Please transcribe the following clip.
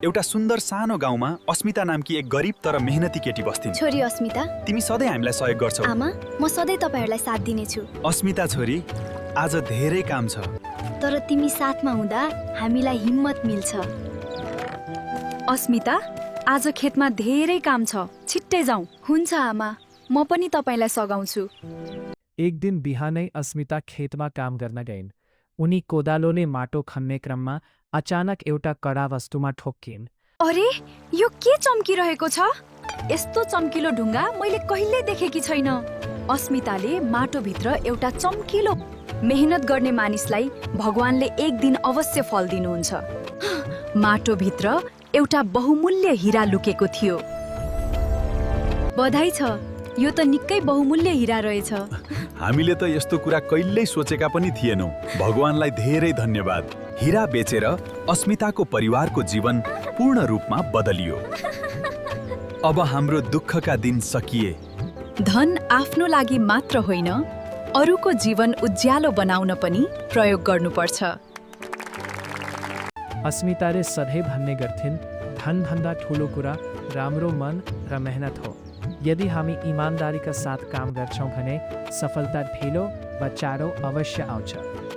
एउटा सुन्दर सानो गाउँमा अस्मिता नामकी एक गरिब तर मेहनती केटी बस्थिन्। छोरी अस्मिता, तिमी सधैँ हामीलाई सहयोग गर्छौ। आमा, म सधैँ तपाईहरुलाई साथ दिनेछु। अस्मिता छोरी, आज धेरै काम छ। तर तिमी साथमा हुँदा हामीलाई हिम्मत मिल्छ। अस्मिता, आज खेतमा धेरै काम छ, छिट्टै जाउँ। हुन्छ आमा, म पनि तपाईलाई सघाउँछु। एक दिन बिहानै अस्मिता खेतमा काम गर्न गइन्। उनी कोदालोले माटो खन्ने क्रममा अचानक एउटा कडा वस्तुमा ठोक्किन्। अरे, यो के चम्किरहेको छ? यस्तो चम्किलो ढुङ्गा मैले कहिल्यै देखेकी छैन। अस्मिताले माटोभित्र एउटा चम्किलो मेहनत गर्ने मानिसलाई भगवानले एक दिन अवश्य फल दिनुहुन्छ। माटोभित्र एउटा बहुमूल्य हीरा लुकेको थियो। बधाई छ, यो त निकै बहुमूल्य हीरा रहेछ। हामीले त यस्तो कुरा कहिल्यै सोचेका पनि थिएनौँ। भगवानलाई धेरै धन्यवाद। हीरा बेचेर अस्मिताको परिवारको जीवन पूर्ण रूपमा बदलियो। अब हाम्रो दुःखका दिन सकिए। धन आफ्नो लागि मात्र होइन, अरूको जीवन उज्यालो बनाउन पनि प्रयोग गर्नुपर्छ। अस्मिताले सधैँ भन्ने गर्थिन्, धनभन्दा ठुलो कुरा राम्रो मन र मेहनत हो। यदि हामी इमानदारीका साथ काम गर्छौँ भने सफलता ढिलो वा चाँडो अवश्य आउँछ।